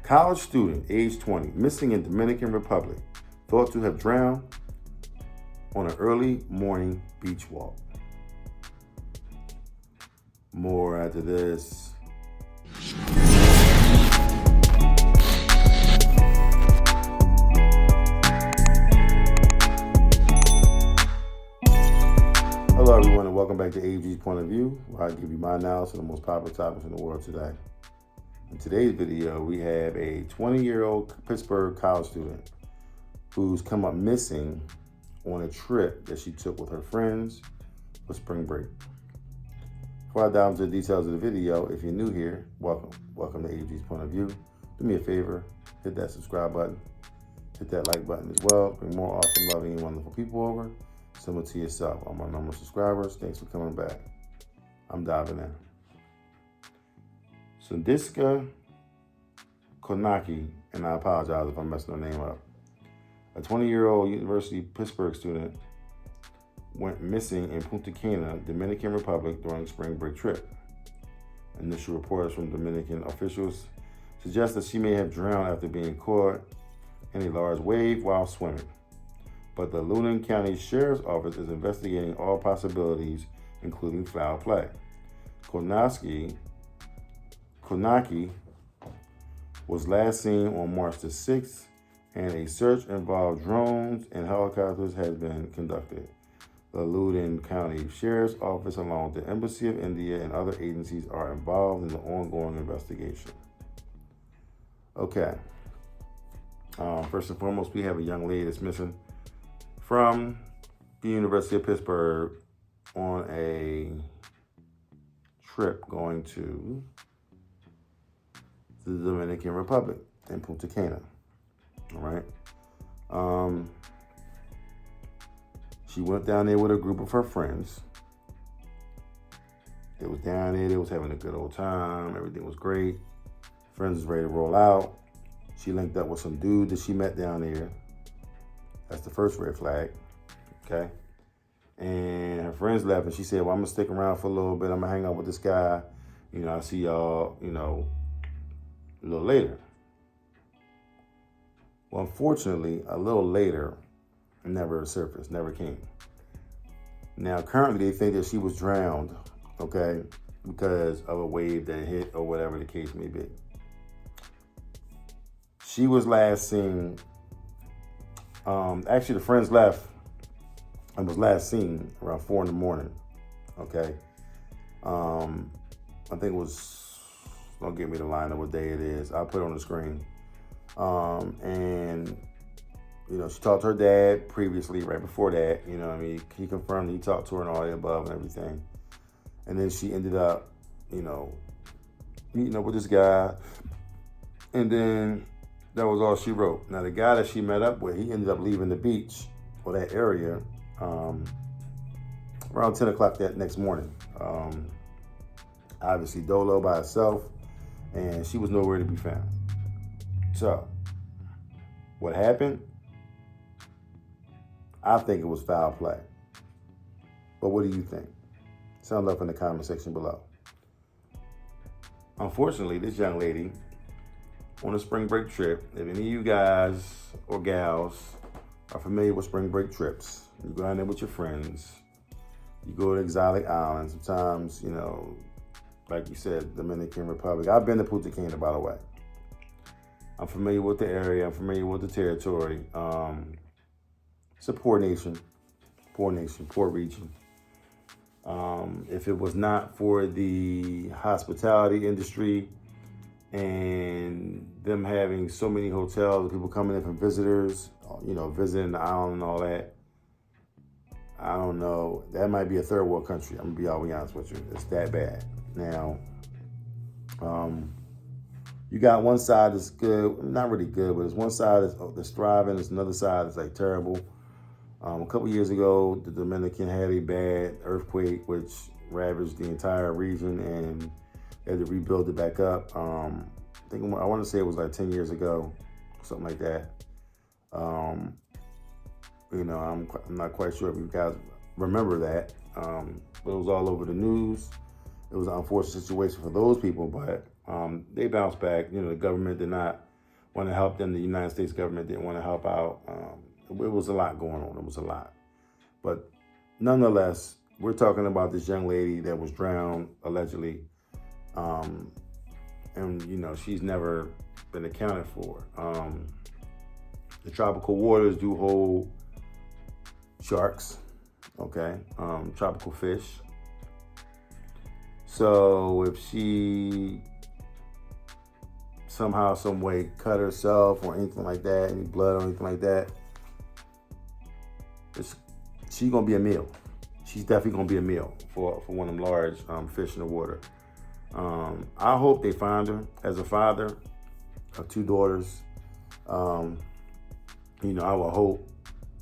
College student, age 20, missing in Dominican Republic, thought to have drowned on an early morning beach walk. More after this. Hello everyone and welcome back to AG's Point of View, where I give you my analysis of the most popular topics in the world today. In today's video, we have a 20-year-old Pittsburgh college student who's come up missing on a trip that she took with her friends for spring break. Before I dive into the details of the video, if you're new here, welcome. Welcome to AG's Point of View. Do me a favor, hit that subscribe button, hit that like button as well. Bring more awesome, loving, and wonderful people over. Similar to yourself. I'm my number of subscribers. Thanks for coming back. I'm diving in. Konanki, and I apologize if I'm messing her name up. A 20-year-old University of Pittsburgh student went missing in Punta Cana, Dominican Republic during a spring break trip. Initial reports from Dominican officials suggest that she may have drowned after being caught in a large wave while swimming. But the Loudoun County Sheriff's Office is investigating all possibilities, including foul play. Konanki was last seen on March the 6th, and a search involved drones and helicopters has been conducted. The Loudoun County Sheriff's Office, along with the Embassy of India and other agencies, are involved in the ongoing investigation. Okay. First and foremost, we have a young lady that's missing from the University of Pittsburgh on a trip going to the Dominican Republic in Punta Cana. All right. She went down there with a group of her friends. They was down there. They was having a good old time. Everything was great. Friends was ready to roll out. She linked up with some dude that she met down there. That's the first red flag. Okay. And her friends left, and she said, well, I'm going to stick around for a little bit. I'm going to hang out with this guy. I'll see y'all, a little later. Well, unfortunately, a little later never surfaced, never came. Now, currently, they think that she was drowned, okay, because of a wave that hit or whatever the case may be. She was last seen, actually, the friends left and was last seen around 4 in the morning, okay? I think it was, don't give me the line of what day it is. I'll put it on the screen. And, she talked to her dad previously, right before that, he confirmed he talked to her and all the above and everything. And then she ended up, meeting up with this guy. And then that was all she wrote. Now, the guy that she met up with, he ended up leaving the beach or that area around 10 o'clock that next morning. Obviously, dolo by herself, and she was nowhere to be found. So, what happened? I think it was foul play. But what do you think? Sound up in the comment section below. Unfortunately, this young lady on a spring break trip, if any of you guys or gals are familiar with spring break trips, you go down there with your friends, you go to exotic islands, sometimes, like you said, Dominican Republic. I've been to Punta Cana, by the way. I'm familiar with the area. I'm familiar with the territory. It's a poor nation, poor region. If it was not for the hospitality industry and them having so many hotels, people coming in from visitors, visiting the island and all that, I don't know. That might be a third world country. I'm going to be all honest with you. It's that bad. Now, you got one side that's good, not really good, but there's one side that's thriving. There's another side that's like terrible. A couple years ago, the Dominican had a bad earthquake, which ravaged the entire region, and they had to rebuild it back up. I want to say it was like 10 years ago, something like that. I'm not quite sure if you guys remember that, but it was all over the news. It was an unfortunate situation for those people, but they bounced back. The government did not want to help them. The United States government didn't want to help out. It was a lot going on. It was a lot. But nonetheless, we're talking about this young lady that was drowned, allegedly. And, she's never been accounted for. The tropical waters do hold sharks, okay? Tropical fish. So if she somehow, some way cut herself or anything like that, any blood or anything like that, she's gonna be a meal. She's definitely gonna be a meal for one of them large fish in the water. I hope they find her. As a father of 2 daughters, I will hope,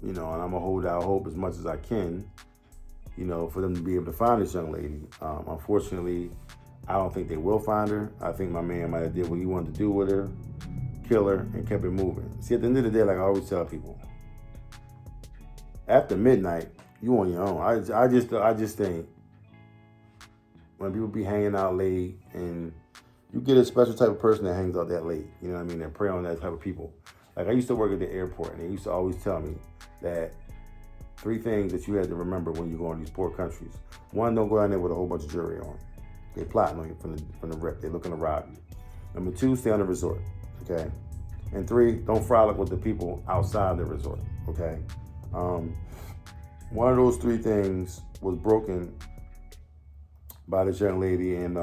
and I'm gonna hold out hope as much as I can, for them to be able to find this young lady. Unfortunately, I don't think they will find her. I think my man might have did what he wanted to do with her, kill her, and kept it moving. See, at the end of the day, like I always tell people, after midnight, you on your own. I just think when people be hanging out late, and you get a special type of person that hangs out that late, you know what I mean, and prey on that type of people. Like I used to work at the airport, and they used to always tell me that 3 things that you had to remember when you go in these poor countries. 1, don't go down there with a whole bunch of jewelry on. They plotting on you from the rip. They're looking to rob you. Number 2, stay on the resort, okay? And 3, don't frolic with the people outside the resort, okay? One of those 3 things was broken by this young lady, and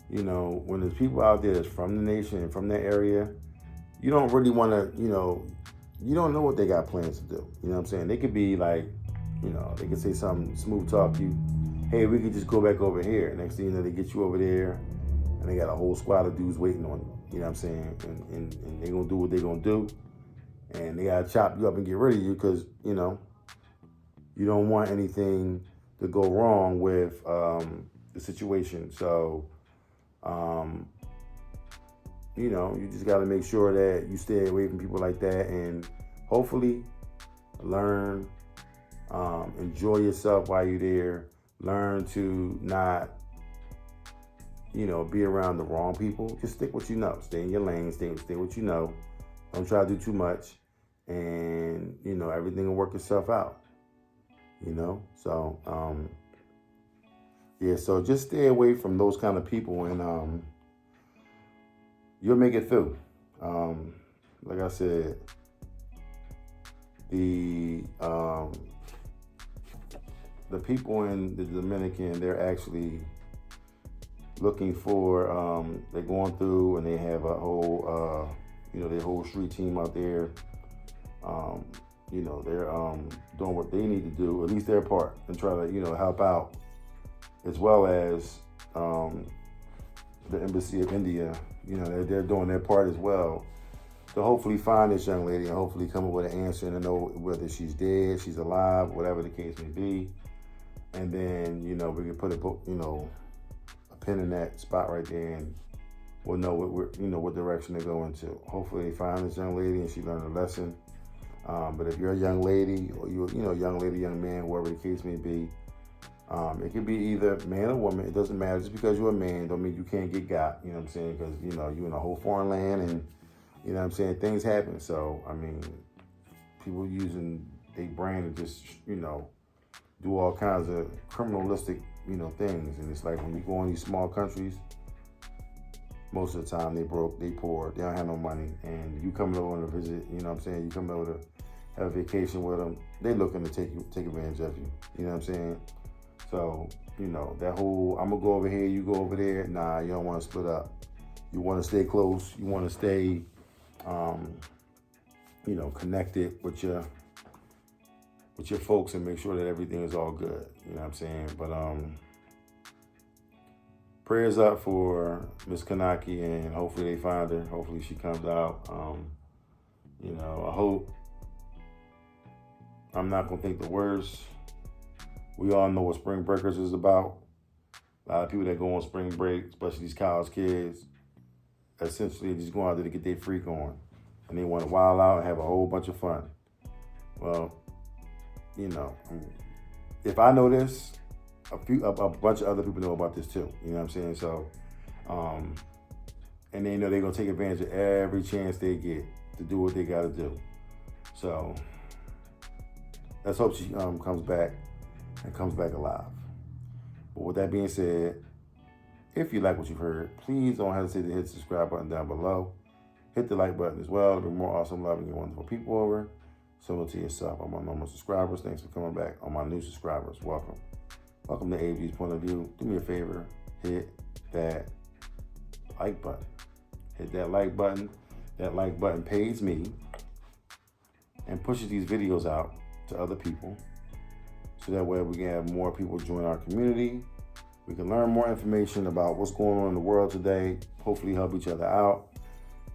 when there's people out there that's from the nation and from that area, you don't really want to, you don't know what they got plans to do. You know what I'm saying? They could be like, they could say something smooth talk you. Hey, we could just go back over here. Next thing you know, they get you over there, and they got a whole squad of dudes waiting on you. You know what I'm saying? And they gonna do what they gonna do, and they gotta chop you up and get rid of you because you don't want anything to go wrong with the situation. So, you just got to make sure that you stay away from people like that, and hopefully learn, enjoy yourself while you're there. Learn to not, be around the wrong people. Just stick what you know. Stay in your lane. Stay what you know. Don't try to do too much, and everything will work itself out. So so just stay away from those kind of people, and you'll make it through. Like I said, the people in the Dominican, they're actually looking for, they're going through, and they have a whole, their whole street team out there. They're doing what they need to do, at least their part, and try to, help out, as well as the Embassy of India. They're doing their part as well to hopefully find this young lady and hopefully come up with an answer and to know whether she's dead, she's alive, whatever the case may be. And then, we can put a pin in that spot right there, and we'll know what direction they're going to. Hopefully they find this young lady and she learned a lesson. But if you're a young lady, or young lady, young man, whoever the case may be, it could be either man or woman. It doesn't matter. Just because you're a man don't mean you can't get got. You know what I'm saying? Because you're in a whole foreign land, and you know what I'm saying, things happen. So I mean, people using their brain to just do all kinds of criminalistic things. And it's like when you go in these small countries, most of the time they broke, they poor, they don't have no money, and you coming over on a visit, you know what I'm saying, you coming over to have a vacation with them, they looking to take advantage of you, you know what I'm saying? So, that whole, I'm gonna go over here, you go over there, nah, you don't want to split up. You want to stay close, you want to stay, connected with your folks and make sure that everything is all good, you know what I'm saying? But, prayers up for Miss Konanki, and hopefully they find her. Hopefully she comes out. I hope. I'm not gonna think the worst. We all know what spring breakers is about. A lot of people that go on spring break, especially these college kids, essentially just going out there to get their freak on, and they want to wild out and have a whole bunch of fun. Well, if I know this, a bunch of other people know about this too. You know what I'm saying? So, and they know they're gonna take advantage of every chance they get to do what they gotta do. So let's hope she comes back and comes back alive. But with that being said, if you like what you've heard, please don't hesitate to hit the subscribe button down below. Hit the like button as well. There'll be more awesome, loving, and wonderful people over. Similar to yourself. On my normal subscribers, thanks for coming back. On my new subscribers, welcome. Welcome to AB's Point of View. Do me a favor, hit that like button. Hit that like button. That like button pays me and pushes these videos out to other people. So that way we can have more people join our community. We can learn more information about what's going on in the world today. Hopefully help each other out.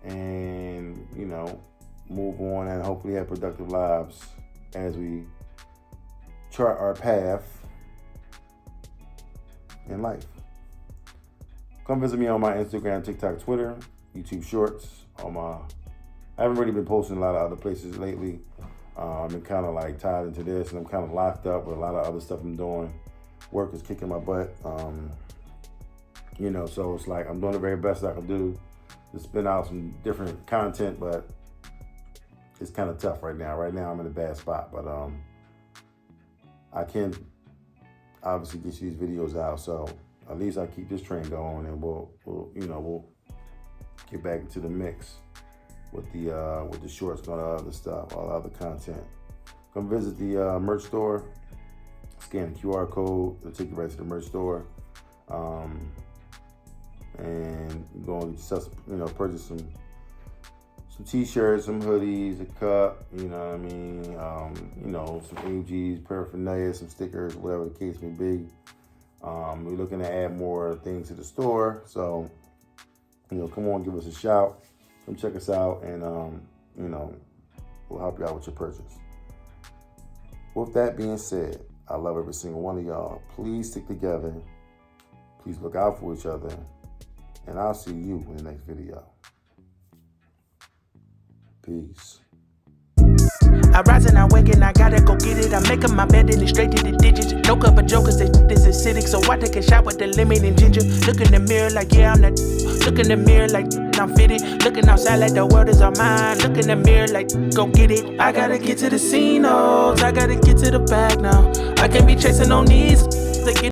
And, move on and hopefully have productive lives as we chart our path in life. Come visit me on my Instagram, TikTok, Twitter, YouTube Shorts. I haven't really been posting a lot of other places lately. I've been kind of like tied into this, and I'm kind of locked up with a lot of other stuff I'm doing. Work is kicking my butt. So it's like I'm doing the very best I can do to spin out some different content, but it's kind of tough right now. Right now I'm in a bad spot, but I can obviously get you these videos out. So at least I keep this train going, and we'll get back into the mix with the shorts and all the other stuff, all the other content. Come visit the merch store. Scan the QR code. It'll take you right to the merch store. And go and purchase some t-shirts, some hoodies, a cup, some AGs, paraphernalia, some stickers, whatever the case may be. We're looking to add more things to the store. So, come on, give us a shout. Come check us out, and, we'll help you out with your purchase. With that being said, I love every single one of y'all. Please stick together. Please look out for each other. And I'll see you in the next video. Peace. I rise and I wake and I gotta go get it. I'm making my bed and it's straight to the digits. No cup of jokers, this is acidic. So I take a shot with the lemon and ginger. Look in the mirror like, yeah, I'm that. Look in the mirror like, I'm fitted. Looking outside like the world is all mine. Look in the mirror like, go get it. I gotta get to the scene, I gotta get to the bag now. I can't be chasing on these.